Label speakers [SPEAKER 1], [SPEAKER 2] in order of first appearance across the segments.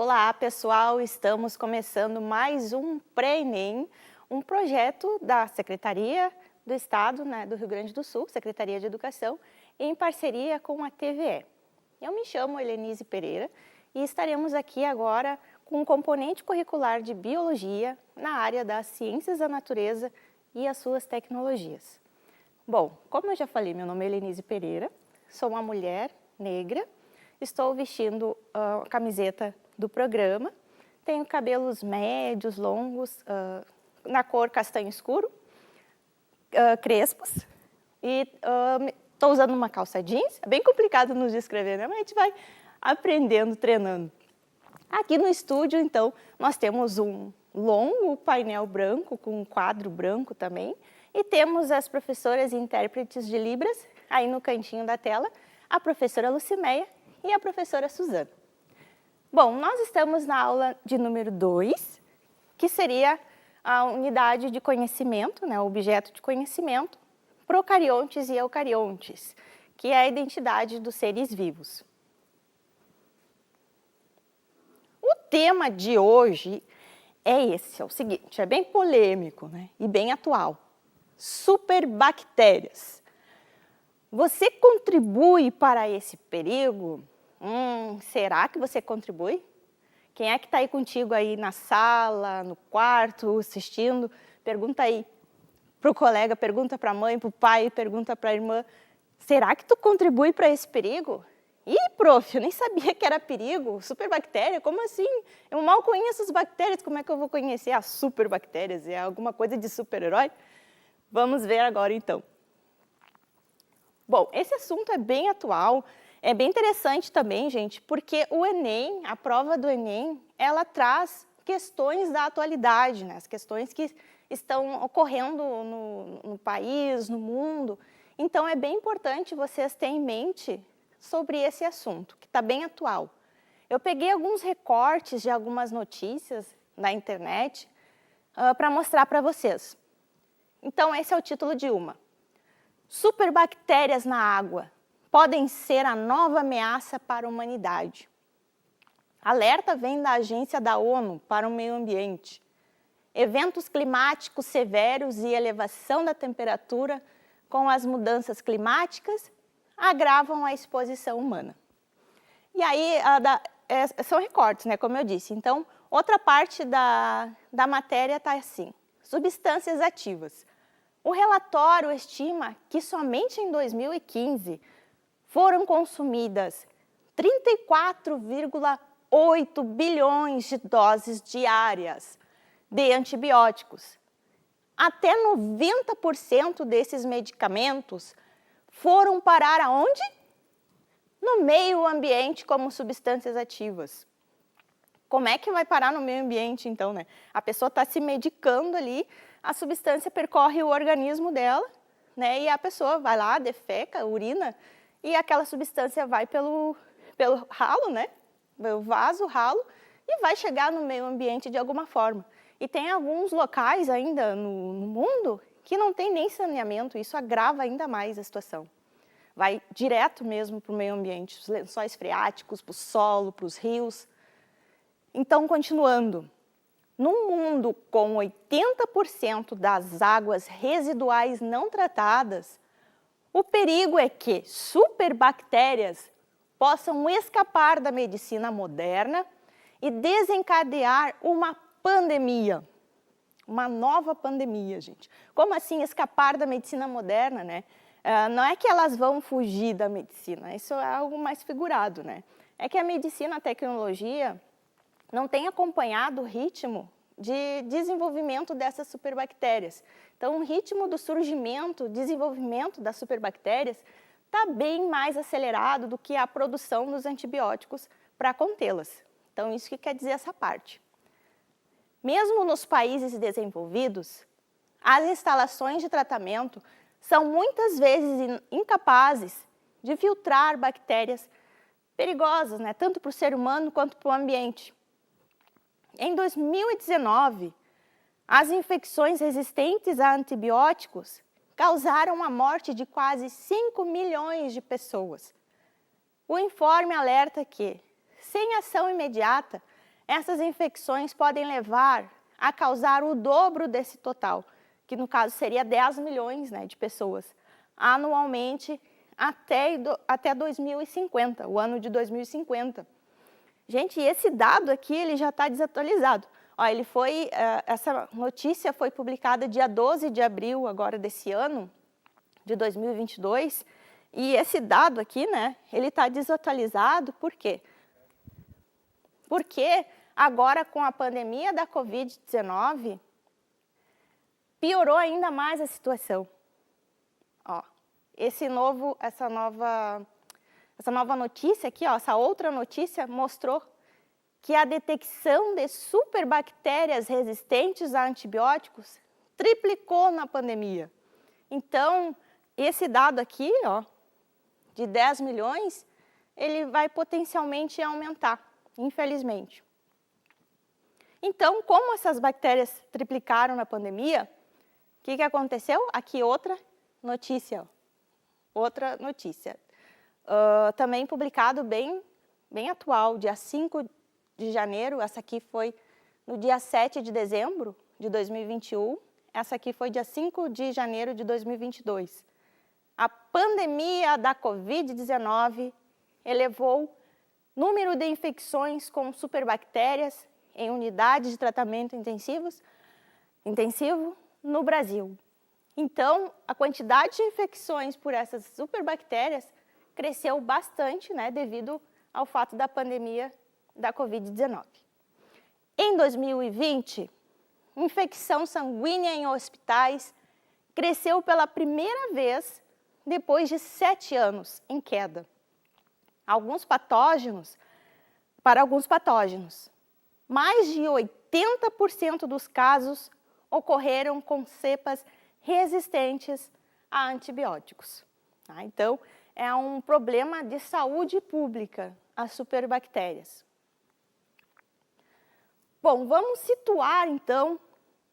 [SPEAKER 1] Olá, pessoal! Estamos começando mais um Pré-ENEM, um projeto da Secretaria do Estado, do Rio Grande do Sul, Secretaria de Educação, em parceria com a TVE. Eu me chamo Helenise Pereira e estaremos aqui agora com um componente curricular de Biologia na área das Ciências da Natureza e as suas tecnologias. Bom, como eu já falei, meu nome é Helenise Pereira, sou uma mulher negra, estou vestindo a camiseta do programa, tenho cabelos médios, longos, na cor castanho escuro, crespos, e estou usando uma calça jeans. É bem complicado nos descrever, né? Mas a gente vai aprendendo, treinando. Aqui no estúdio, então, nós temos um longo painel branco, com um quadro branco também, e temos as professoras e intérpretes de Libras, aí no cantinho da tela, a professora Lucimeia e a professora Suzana. Bom, nós estamos na aula de número 2, que seria a unidade de conhecimento, o objeto de conhecimento, procariontes e eucariontes, que é a identidade dos seres vivos. O tema de hoje é esse, é o seguinte, é bem polêmico, e bem atual. Superbactérias. Você contribui para esse perigo? Será que você contribui? Quem é que está aí contigo aí na sala, no quarto, assistindo? Pergunta aí para o colega, pergunta para a mãe, para o pai, pergunta para a irmã. Será que tu contribui para esse perigo? Ih, prof, eu nem sabia que era perigo. Superbactéria, como assim? Eu mal conheço as bactérias, como é que eu vou conhecer as superbactérias? É alguma coisa de super-herói? Vamos ver agora então. Bom, esse assunto é bem atual. É bem interessante também, gente, porque o Enem, a prova do Enem, ela traz questões da atualidade, as questões que estão ocorrendo no país, no mundo. Então, é bem importante vocês terem em mente sobre esse assunto, que está bem atual. Eu peguei alguns recortes de algumas notícias na internet para mostrar para vocês. Então, esse é o título de uma. Superbactérias na água podem ser a nova ameaça para a humanidade. Alerta vem da Agência da ONU para o Meio Ambiente. Eventos climáticos severos e elevação da temperatura com as mudanças climáticas agravam a exposição humana. E aí, são recortes, como eu disse. Então, outra parte da matéria está assim, substâncias ativas. O relatório estima que somente em 2015 foram consumidas 34,8 bilhões de doses diárias de antibióticos. Até 90% desses medicamentos foram parar aonde? No meio ambiente como substâncias ativas. Como é que vai parar no meio ambiente, então, A pessoa está se medicando ali, a substância percorre o organismo dela, e a pessoa vai lá, defeca, urina, e aquela substância vai pelo ralo, o vaso, o ralo, e vai chegar no meio ambiente de alguma forma. E tem alguns locais ainda no mundo que não tem nem saneamento, isso agrava ainda mais a situação. Vai direto mesmo para o meio ambiente, os lençóis freáticos, para o solo, para os rios. Então, continuando. Num mundo com 80% das águas residuais não tratadas, o perigo é que superbactérias possam escapar da medicina moderna e desencadear uma pandemia. Uma nova pandemia, gente. Como assim escapar da medicina moderna, Não é que elas vão fugir da medicina, isso é algo mais figurado, É que a medicina, a tecnologia, não tem acompanhado o ritmo de desenvolvimento dessas superbactérias. Então, o ritmo do surgimento, desenvolvimento das superbactérias está bem mais acelerado do que a produção dos antibióticos para contê-las. Então, isso que quer dizer essa parte. Mesmo nos países desenvolvidos, as instalações de tratamento são muitas vezes incapazes de filtrar bactérias perigosas, tanto para o ser humano quanto para o ambiente. Em 2019, as infecções resistentes a antibióticos causaram a morte de quase 5 milhões de pessoas. O informe alerta que, sem ação imediata, essas infecções podem levar a causar o dobro desse total, que no caso seria 10 milhões, né, de pessoas, anualmente até 2050, o ano de 2050. Gente, esse dado aqui ele já está desatualizado. Ó, essa notícia foi publicada dia 12 de abril agora desse ano, de 2022, e esse dado aqui, né, ele está desatualizado, por quê? Porque agora com a pandemia da Covid-19, piorou ainda mais a situação. Ó, essa nova notícia aqui, ó, essa outra notícia mostrou que a detecção de superbactérias resistentes a antibióticos triplicou na pandemia. Então, esse dado aqui, ó, de 10 milhões, ele vai potencialmente aumentar, infelizmente. Então, como essas bactérias triplicaram na pandemia, o que aconteceu? Aqui outra notícia, ó. Outra notícia. Também publicado bem atual, dia 5 de janeiro, essa aqui foi no dia 7 de dezembro de 2021, essa aqui foi dia 5 de janeiro de 2022. A pandemia da Covid-19 elevou o número de infecções com superbactérias em unidades de tratamento intensivo no Brasil. Então, a quantidade de infecções por essas superbactérias cresceu bastante, né, devido ao fato da pandemia da Covid-19. Em 2020, infecção sanguínea em hospitais cresceu pela primeira vez depois de 7 anos em queda. Para alguns patógenos, mais de 80% dos casos ocorreram com cepas resistentes a antibióticos. Tá? Então, é um problema de saúde pública, as superbactérias. Bom, vamos situar, então,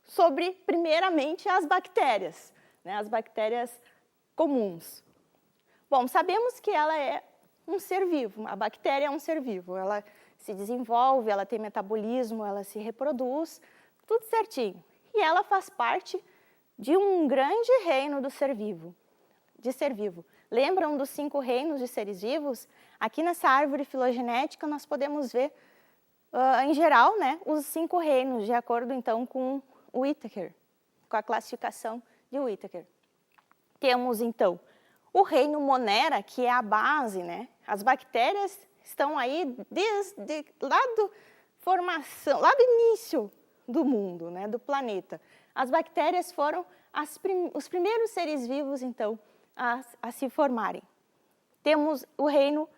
[SPEAKER 1] sobre, primeiramente, as bactérias, né, as bactérias comuns. Bom, sabemos que ela é um ser vivo, a bactéria é um ser vivo, ela se desenvolve, ela tem metabolismo, ela se reproduz, tudo certinho. E ela faz parte de um grande reino do ser vivo, Lembram dos 5 reinos de seres vivos? Aqui nessa árvore filogenética nós podemos ver, em geral, né, os 5 reinos, de acordo então com o Whittaker, com a classificação de Whittaker. Temos então o reino Monera, que é a base, né? As bactérias estão aí desde lá do início do mundo, né, do planeta. As bactérias foram os primeiros seres vivos, então, a se formarem. Temos o reino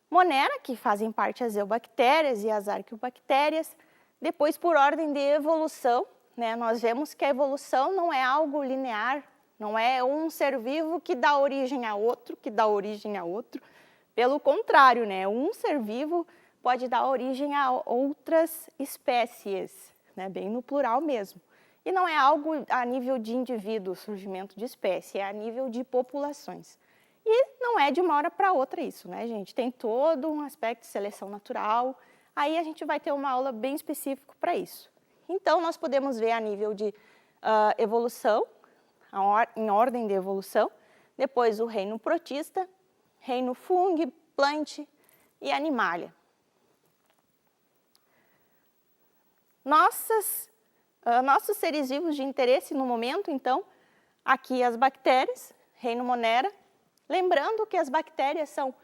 [SPEAKER 1] Monera, que fazem parte as eubactérias e as arqueobactérias. Depois, por ordem de evolução, né, nós vemos que a evolução não é algo linear, não é um ser vivo que dá origem a outro, Pelo contrário, né, um ser vivo pode dar origem a outras espécies, né, bem no plural mesmo. E não é algo a nível de indivíduo, surgimento de espécie, é a nível de populações. E não é de uma hora para outra isso, né, gente? Tem todo um aspecto de seleção natural, aí a gente vai ter uma aula bem específica para isso. Então, nós podemos ver a nível de evolução, em ordem de evolução, depois o reino protista, reino fungi, plant e animalia. Nossos seres vivos de interesse no momento, então, aqui as bactérias, reino Monera, lembrando que as bactérias são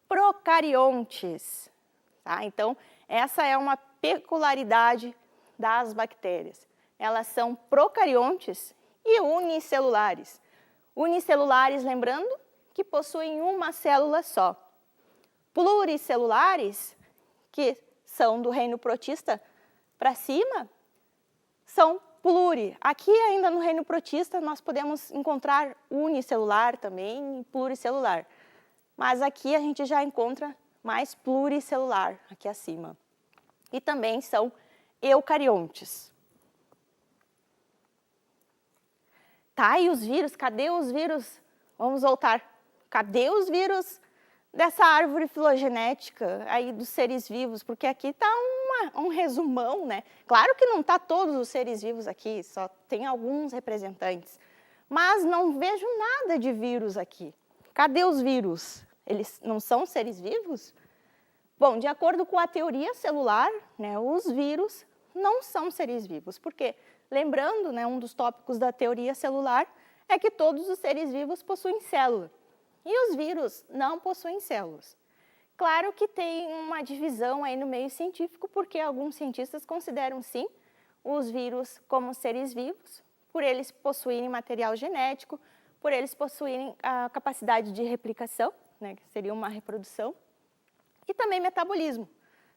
[SPEAKER 1] procariontes, tá? Então, essa é uma peculiaridade das bactérias. Elas são procariontes e unicelulares. Unicelulares, lembrando, que possuem uma célula só. Pluricelulares, que são do reino protista para cima, são pluri. Aqui ainda no reino protista nós podemos encontrar unicelular também e pluricelular. Mas aqui a gente já encontra mais pluricelular, aqui acima. E também são eucariontes. Tá, e os vírus? Cadê os vírus? Vamos voltar. Cadê os vírus dessa árvore filogenética aí dos seres vivos? Porque aqui está uma um resumão, né? Claro que não está todos os seres vivos aqui, só tem alguns representantes. Mas não vejo nada de vírus aqui. Cadê os vírus? Eles não são seres vivos? Bom, de acordo com a teoria celular, né, os vírus não são seres vivos. Porque, lembrando, né, um dos tópicos da teoria celular é que todos os seres vivos possuem célula. E os vírus não possuem células. Claro que tem uma divisão aí no meio científico, porque alguns cientistas consideram, sim, os vírus como seres vivos, por eles possuírem material genético, por eles possuírem a capacidade de replicação, né, que seria uma reprodução, e também metabolismo,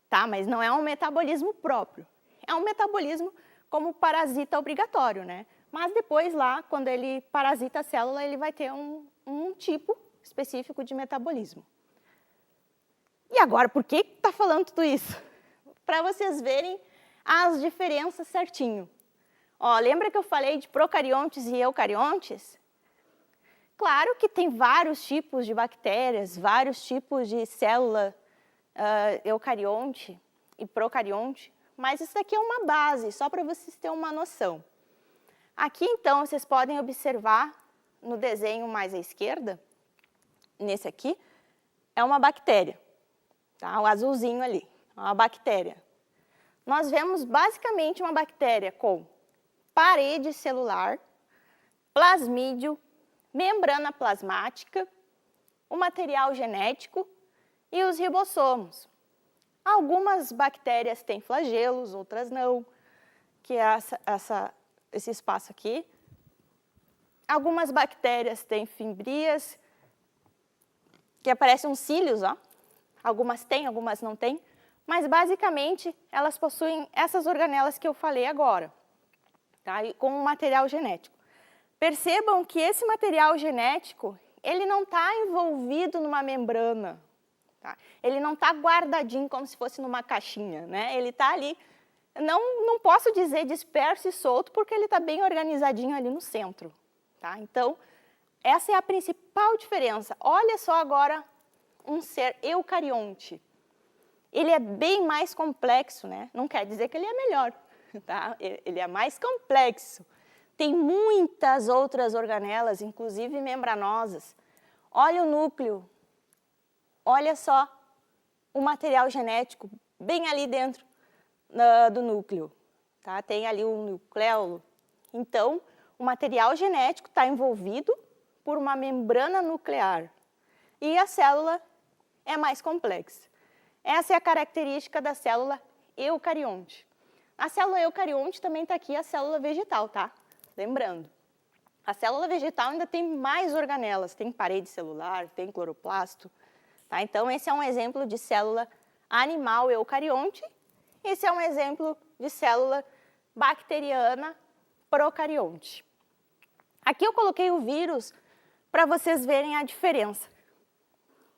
[SPEAKER 1] tá? Mas não é um metabolismo próprio, é um metabolismo como parasita obrigatório, né? Mas depois lá, quando ele parasita a célula, ele vai ter um tipo específico de metabolismo. E agora, por que está falando tudo isso? Para vocês verem as diferenças certinho. Ó, lembra que eu falei de procariontes e eucariontes? Claro que tem vários tipos de bactérias, vários tipos de célula eucarionte e procarionte, mas isso aqui é uma base, só para vocês terem uma noção. Aqui, então, vocês podem observar no desenho mais à esquerda, nesse aqui, é uma bactéria, tá? O azulzinho ali, é uma bactéria. Nós vemos basicamente uma bactéria com parede celular, plasmídio, membrana plasmática, o material genético e os ribossomos. Algumas bactérias têm flagelos, outras não, que é esse espaço aqui. Algumas bactérias têm fimbrias, que aparecem uns cílios, ó. Algumas têm, algumas não têm, mas basicamente elas possuem essas organelas que eu falei agora, tá? E com um material genético. Percebam que esse material genético, ele não está envolvido numa membrana, tá? Ele não está guardadinho como se fosse numa caixinha, né? Ele está ali, não posso dizer disperso e solto, porque ele está bem organizadinho ali no centro, tá? Então, essa é a principal diferença. Olha só agora um ser eucarionte. Ele é bem mais complexo, né? Não quer dizer que ele é melhor, tá? Ele é mais complexo. Tem muitas outras organelas, inclusive membranosas. Olha o núcleo. Olha só o material genético bem ali dentro do núcleo, tá? Tem ali um nucleolo. Então, o material genético está envolvido por uma membrana nuclear. E a célula é mais complexa. Essa é a característica da célula eucarionte. A célula eucarionte também está aqui a célula vegetal, tá? Lembrando, a célula vegetal ainda tem mais organelas, tem parede celular, tem cloroplasto, tá? Então, esse é um exemplo de célula animal eucarionte, esse é um exemplo de célula bacteriana procarionte. Aqui eu coloquei o vírus para vocês verem a diferença.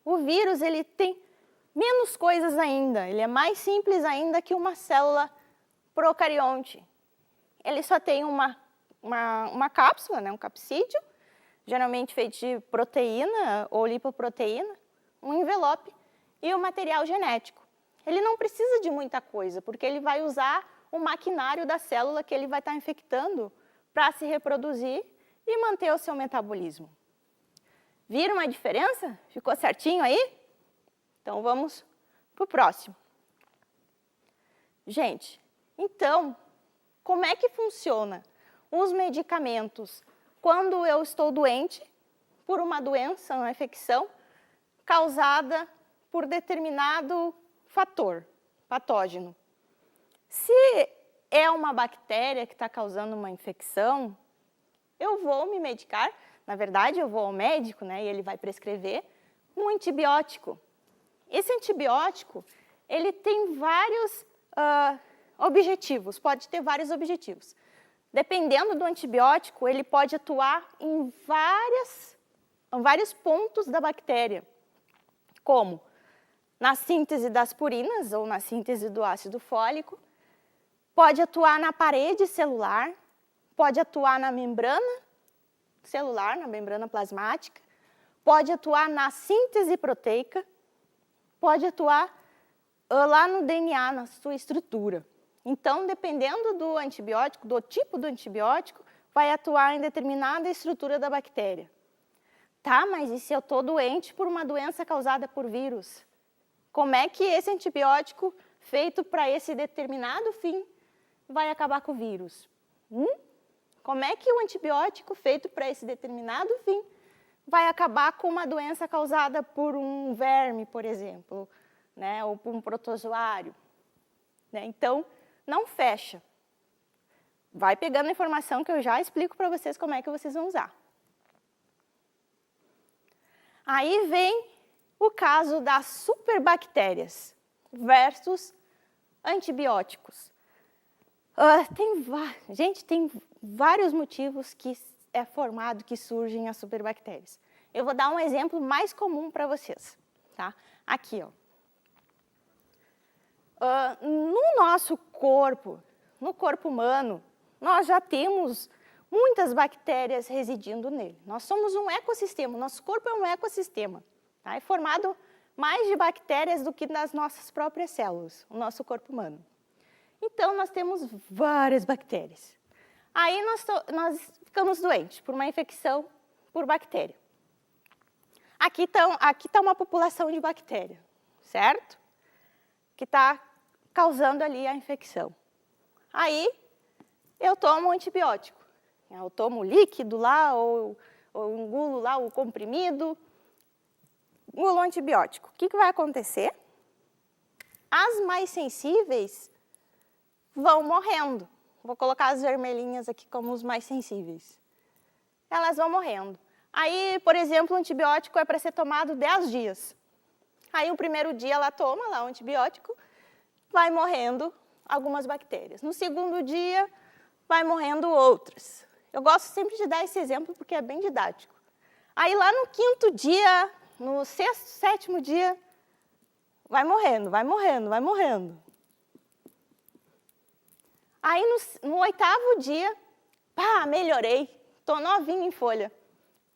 [SPEAKER 1] O vírus, ele tem menos coisas ainda, ele é mais simples ainda que uma célula procarionte. Ele só tem uma cápsula, né, um capsídeo, geralmente feito de proteína ou lipoproteína, um envelope e o material genético. Ele não precisa de muita coisa, porque ele vai usar o maquinário da célula que ele vai estar infectando para se reproduzir e manter o seu metabolismo. Viram a diferença? Ficou certinho aí? Então, vamos para o próximo. Gente, então, como é que funciona os medicamentos quando eu estou doente por uma doença, uma infecção, causada por determinado fator patógeno? Se é uma bactéria que está causando uma infecção, eu vou me medicar, na verdade, eu vou ao médico, né, e ele vai prescrever um antibiótico. Esse antibiótico, ele tem vários objetivos, pode ter vários objetivos. Dependendo do antibiótico, ele pode atuar em vários pontos da bactéria, como na síntese das purinas ou na síntese do ácido fólico, pode atuar na parede celular, pode atuar na membrana celular, na membrana plasmática, pode atuar na síntese proteica, pode atuar lá no DNA, na sua estrutura. Então, dependendo do antibiótico, do tipo do antibiótico, vai atuar em determinada estrutura da bactéria. Tá, mas e se eu estou doente por uma doença causada por vírus? Como é que esse antibiótico feito para esse determinado fim vai acabar com o vírus? Como é que o antibiótico feito para esse determinado fim vai acabar com uma doença causada por um verme, por exemplo, né, ou por um protozoário? Né? Então, não fecha. Vai pegando a informação que eu já explico para vocês como é que vocês vão usar. Aí vem o caso das superbactérias versus antibióticos. Tem vários motivos que é formado, que surgem as superbactérias. Eu vou dar um exemplo mais comum para vocês. Tá? Aqui, ó. No nosso corpo, no corpo humano, nós já temos muitas bactérias residindo nele. Nós somos um ecossistema, nosso corpo é um ecossistema. Tá? É formado mais de bactérias do que das nossas próprias células, o nosso corpo humano. Então, nós temos várias bactérias. Aí nós ficamos doentes por uma infecção por bactéria. Aqui tá uma população de bactéria, certo? Que está causando ali a infecção. Aí, eu tomo um antibiótico. Eu tomo o líquido lá, ou engulo lá o comprimido, engulo o antibiótico. O que vai acontecer? As mais sensíveis vão morrendo. Vou colocar as vermelhinhas aqui como os mais sensíveis. Elas vão morrendo. Aí, por exemplo, o antibiótico é para ser tomado 10 dias. Aí, o primeiro dia ela toma lá o antibiótico, vai morrendo algumas bactérias. No segundo dia, vai morrendo outras. Eu gosto sempre de dar esse exemplo porque é bem didático. Aí, lá no quinto dia, no sexto, sétimo dia, vai morrendo, vai morrendo, vai morrendo. Aí, no oitavo dia, melhorei, estou novinha em folha.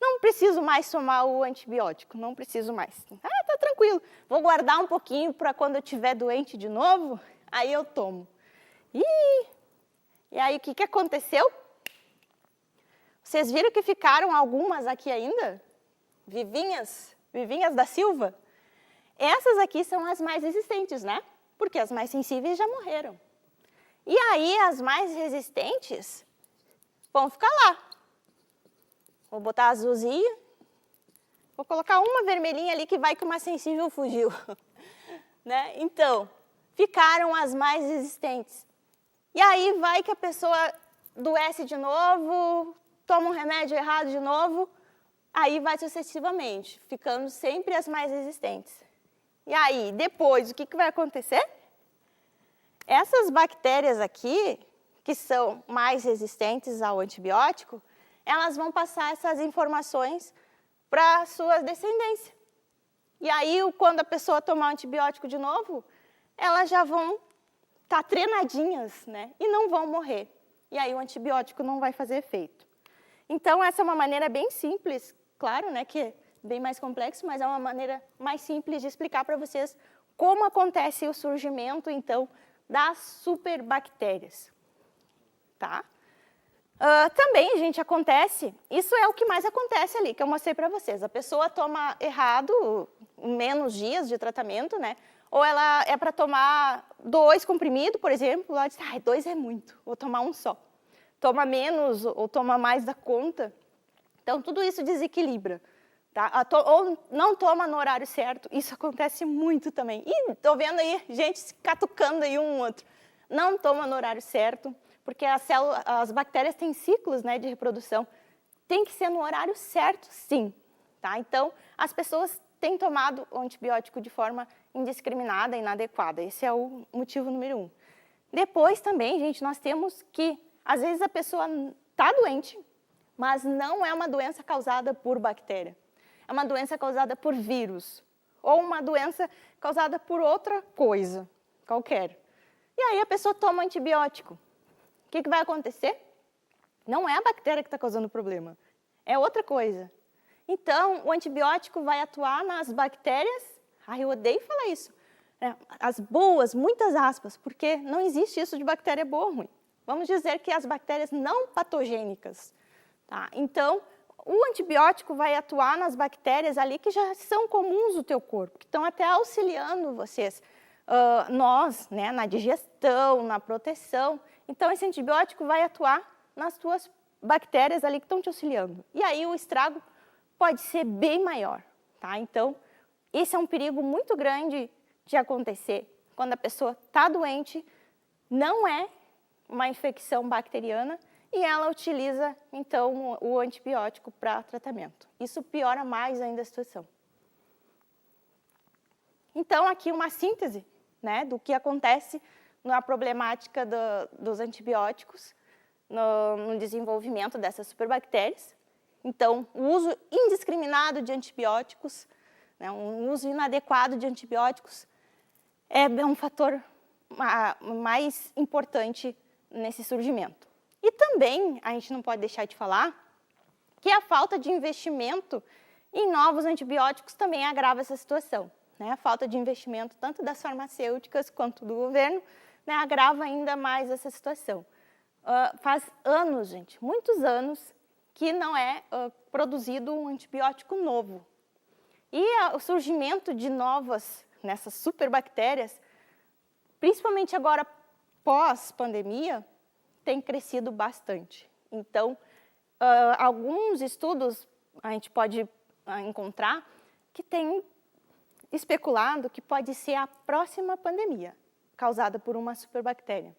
[SPEAKER 1] Não preciso mais tomar o antibiótico, não preciso mais. Tá tranquilo, vou guardar um pouquinho para quando eu estiver doente de novo, aí eu tomo. E aí, o que aconteceu? Vocês viram que ficaram algumas aqui ainda? Vivinhas da Silva? Essas aqui são as mais resistentes, né? Porque as mais sensíveis já morreram. E aí, as mais resistentes vão ficar lá. Vou botar azulzinha. Vou colocar uma vermelhinha ali que vai que uma sensível fugiu. Né? Então, ficaram as mais resistentes. E aí vai que a pessoa adoece de novo, toma um remédio errado de novo, aí vai sucessivamente, ficando sempre as mais resistentes. E aí, depois, o que vai acontecer? Essas bactérias aqui, que são mais resistentes ao antibiótico, elas vão passar essas informações para a sua descendência. E aí, quando a pessoa tomar o antibiótico de novo, elas já vão estar treinadinhas, né? E não vão morrer. E aí, o antibiótico não vai fazer efeito. Então, essa é uma maneira bem simples, claro, né, que é bem mais complexo, mas é uma maneira mais simples de explicar para vocês como acontece o surgimento, então, das superbactérias. Tá? Também, gente, acontece, isso é o que mais acontece ali, que eu mostrei para vocês. A pessoa toma errado, menos dias de tratamento, né? Ou ela é para tomar 2 comprimidos, por exemplo, ela diz, 2 é muito, vou tomar um só. Toma menos ou toma mais da conta. Então, tudo isso desequilibra. Tá? Ou não toma no horário certo, isso acontece muito também. E estou vendo aí gente se catucando aí um outro. Não toma no horário certo, porque as bactérias têm ciclos, né, de reprodução. Tem que ser no horário certo, sim. Tá? Então, as pessoas têm tomado o antibiótico de forma indiscriminada, inadequada. Esse é o motivo número 1. Depois também, gente, nós temos que, às vezes a pessoa está doente, mas não é uma doença causada por bactéria. É uma doença causada por vírus, ou uma doença causada por outra coisa, qualquer. E aí a pessoa toma antibiótico. O que vai acontecer? Não é a bactéria que está causando o problema, é outra coisa. Então, o antibiótico vai atuar nas bactérias, eu odeio falar isso, né? As boas, muitas aspas, porque não existe isso de bactéria boa ou ruim. Vamos dizer que as bactérias não patogênicas. Tá? Então, o antibiótico vai atuar nas bactérias ali que já são comuns no teu corpo, que estão até auxiliando vocês, nós, né, na digestão, na proteção. Então, esse antibiótico vai atuar nas tuas bactérias ali que estão te auxiliando. E aí o estrago pode ser bem maior. Tá? Então, esse é um perigo muito grande de acontecer quando a pessoa está doente, não é uma infecção bacteriana, e ela utiliza, então, o antibiótico para tratamento. Isso piora mais ainda a situação. Então, aqui uma síntese, né, do que acontece na problemática dos antibióticos no desenvolvimento dessas superbactérias. Então, o uso indiscriminado de antibióticos, né, um uso inadequado de antibióticos é um fator mais importante nesse surgimento. E também, a gente não pode deixar de falar, que a falta de investimento em novos antibióticos também agrava essa situação. Né? A falta de investimento tanto das farmacêuticas quanto do governo, né, agrava ainda mais essa situação. Faz anos, gente, muitos anos, que não é produzido um antibiótico novo. E o surgimento de novas, nessas superbactérias, principalmente agora pós-pandemia, tem crescido bastante. Então, alguns estudos a gente pode encontrar que têm especulado que pode ser a próxima pandemia causada por uma superbactéria,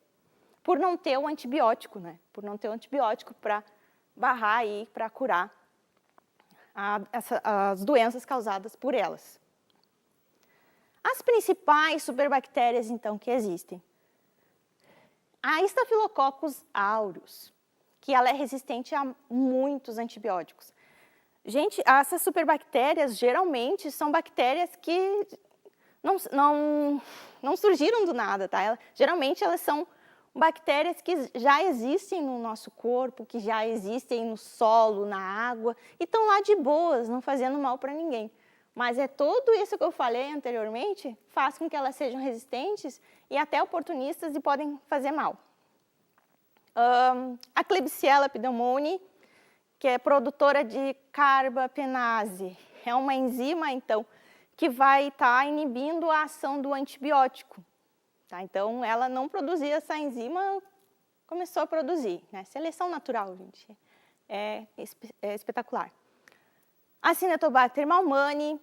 [SPEAKER 1] por não ter o antibiótico, né? Por não ter o antibiótico para barrar e para curar as doenças causadas por elas. As principais superbactérias, então, que existem. A Staphylococcus aureus, que ela é resistente a muitos antibióticos. Gente, essas superbactérias geralmente são bactérias que não surgiram do nada, tá? Geralmente elas são bactérias que já existem no nosso corpo, que já existem no solo, na água, e estão lá de boas, não fazendo mal para ninguém. Mas é tudo isso que eu falei anteriormente, faz com que elas sejam resistentes e até oportunistas e podem fazer mal. A Klebsiella pneumoniae, que é produtora de carbapenase, é uma enzima, então, que vai estar inibindo a ação do antibiótico. Tá? Então, ela não produzia essa enzima, começou a produzir. Né? Seleção natural, gente, é espetacular. A Cinetobacter malmani,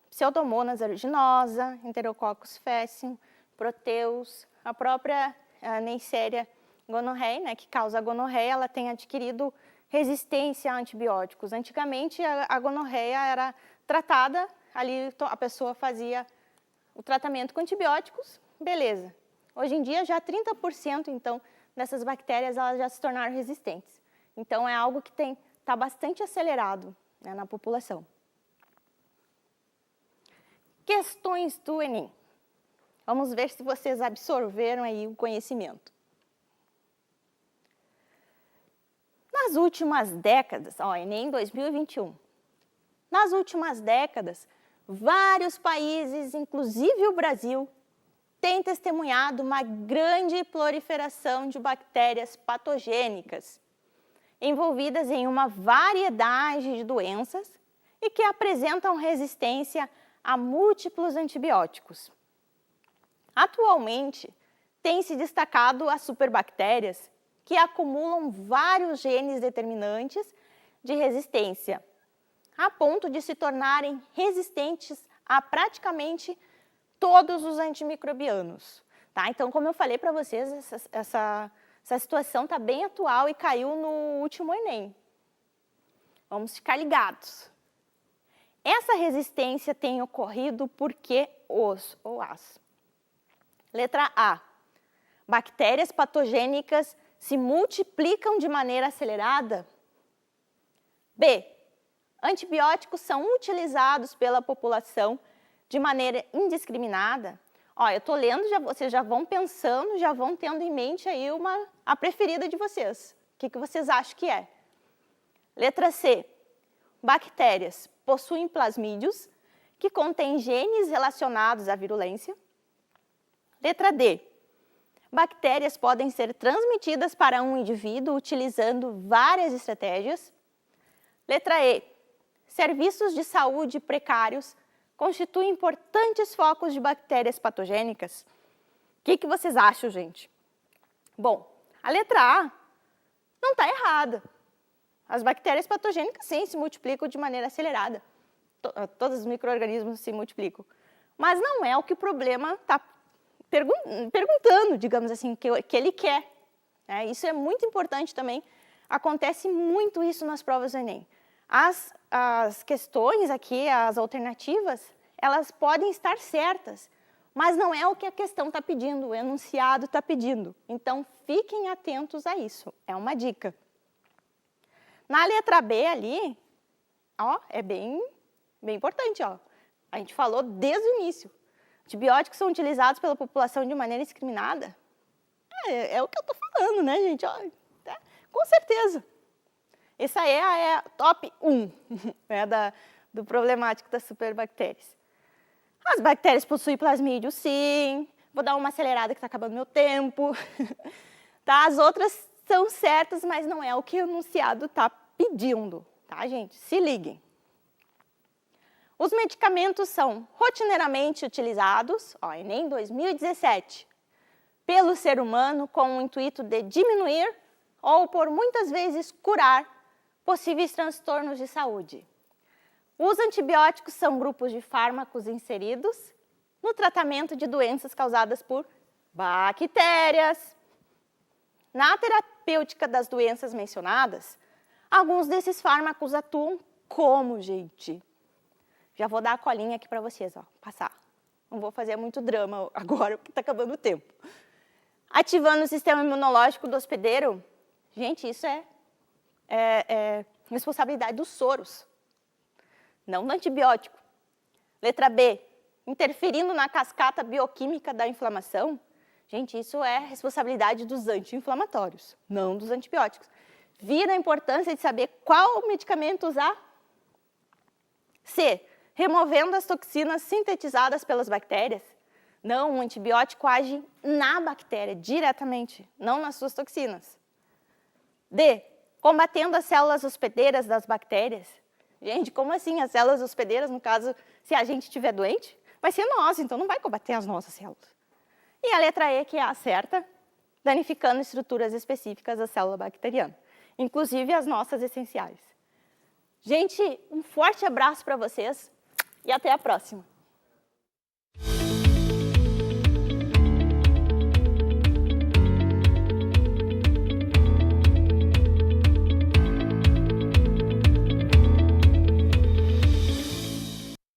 [SPEAKER 1] Pseudomonas aeruginosa, Enterococcus faecium, Proteus, a própria Neisseria gonorreae, né, que causa a gonorreia, ela tem adquirido resistência a antibióticos. Antigamente, a gonorreia era tratada, ali a pessoa fazia o tratamento com antibióticos, beleza. Hoje em dia, já 30%, então, dessas bactérias elas já se tornaram resistentes. Então, é algo que está bastante acelerado, né, na população. Questões do Enem. Vamos ver se vocês absorveram aí o conhecimento. Nas últimas décadas, Enem 2021, nas últimas décadas, vários países, inclusive o Brasil, têm testemunhado uma grande proliferação de bactérias patogênicas, envolvidas em uma variedade de doenças e que apresentam resistência a múltiplos antibióticos. Atualmente, tem se destacado as superbactérias que acumulam vários genes determinantes de resistência, a ponto de se tornarem resistentes a praticamente todos os antimicrobianos. Tá? Então, como eu falei para vocês, essa situação está bem atual e caiu no último Enem. Vamos ficar ligados. Essa resistência tem ocorrido porque os ou as. Letra A. Bactérias patogênicas se multiplicam de maneira acelerada. B. Antibióticos são utilizados pela população de maneira indiscriminada. Eu estou lendo, vocês já vão pensando, já vão tendo em mente aí a preferida de vocês. O que vocês acham que é? Letra C. Bactérias possuem plasmídios que contêm genes relacionados à virulência. Letra D. Bactérias podem ser transmitidas para um indivíduo utilizando várias estratégias. Letra E. Serviços de saúde precários constituem importantes focos de bactérias patogênicas. O que vocês acham, gente? Bom, a letra A não está errada. As bactérias patogênicas, sim, se multiplicam de maneira acelerada. Todos os micro-organismos se multiplicam. Mas não é o que o problema está perguntando, digamos assim, que ele quer. Isso é muito importante também. Acontece muito isso nas provas do Enem. As questões aqui, as alternativas, elas podem estar certas, mas não é o que a questão está pedindo, o enunciado está pedindo. Então, fiquem atentos a isso, é uma dica. Na letra B ali, ó, é bem importante, ó. A gente falou desde o início. Antibióticos são utilizados pela população de maneira indiscriminada? É o que eu estou falando, né, gente? Ó, com certeza. Essa é a top 1 do problemático das superbactérias. As bactérias possuem plasmídio, sim. Vou dar uma acelerada que está acabando meu tempo. Tá? As outras são certas, mas não é o que o enunciado está pedindo. Tá, gente? Se liguem. Os medicamentos são rotineiramente utilizados, Enem 2017, pelo ser humano com o intuito de diminuir ou, por muitas vezes, curar possíveis transtornos de saúde. Os antibióticos são grupos de fármacos inseridos no tratamento de doenças causadas por bactérias. Na terapêutica das doenças mencionadas, alguns desses fármacos atuam como, gente? Já vou dar a colinha aqui para vocês, passar. Não vou fazer muito drama agora, porque está acabando o tempo. Ativando o sistema imunológico do hospedeiro, gente, isso é responsabilidade dos soros, não do antibiótico. Letra B, interferindo na cascata bioquímica da inflamação, gente, isso é responsabilidade dos anti-inflamatórios, não dos antibióticos. Viram a importância de saber qual medicamento usar? C, removendo as toxinas sintetizadas pelas bactérias. Não, o antibiótico age na bactéria, diretamente, não nas suas toxinas. D, combatendo as células hospedeiras das bactérias. Gente, como assim as células hospedeiras, no caso, se a gente estiver doente? Vai ser nós, então não vai combater as nossas células. E a letra E, que é a certa, danificando estruturas específicas da célula bacteriana, inclusive as nossas essenciais. Gente, um forte abraço para vocês e até a próxima!